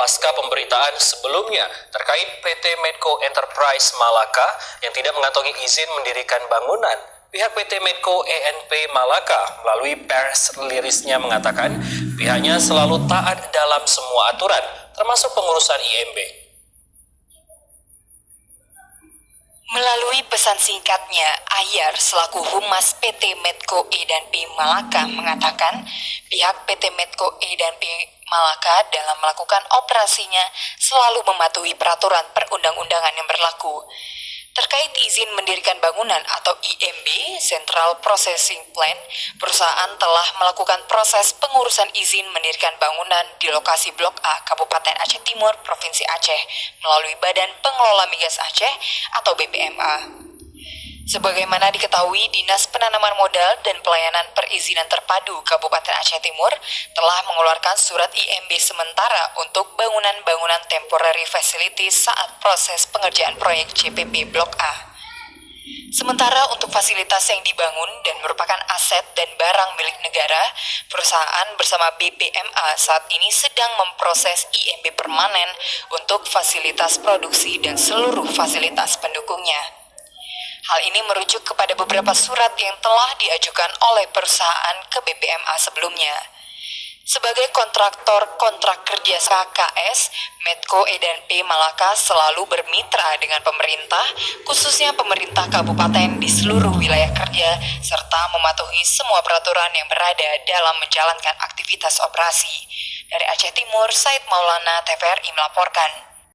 pasca pemberitaan sebelumnya terkait PT Medco Enterprise Malaka yang tidak mengantongi izin mendirikan bangunan. Pihak PT Medco ENP Malaka melalui pers rilisnya mengatakan pihaknya selalu taat dalam semua aturan, termasuk pengurusan IMB. Melalui pesan singkatnya, Ahyar selaku Humas PT Medco E&P Malaka mengatakan pihak PT Medco E&P Malaka dalam melakukan operasinya selalu mematuhi peraturan perundang-undangan yang berlaku. Terkait izin mendirikan bangunan atau IMB, Central Processing Plant, perusahaan telah melakukan proses pengurusan izin mendirikan bangunan di lokasi Blok A, Kabupaten Aceh Timur, Provinsi Aceh, melalui Badan Pengelola Migas Aceh atau BPMA. Sebagaimana diketahui, Dinas Penanaman Modal dan Pelayanan Perizinan Terpadu Kabupaten Aceh Timur telah mengeluarkan surat IMB sementara untuk bangunan-bangunan temporary facilities saat proses pengerjaan proyek JPP Blok A. Sementara untuk fasilitas yang dibangun dan merupakan aset dan barang milik negara, perusahaan bersama BPMA saat ini sedang memproses IMB permanen untuk fasilitas produksi dan seluruh fasilitas pendukungnya. Hal ini merujuk kepada beberapa surat yang telah diajukan oleh perusahaan ke BPMA sebelumnya. Sebagai kontraktor kontrak kerja KKS, Medco E&P Malaka selalu bermitra dengan pemerintah, khususnya pemerintah kabupaten di seluruh wilayah kerja, serta mematuhi semua peraturan yang berada dalam menjalankan aktivitas operasi. Dari Aceh Timur, Said Maulana, TVRI melaporkan.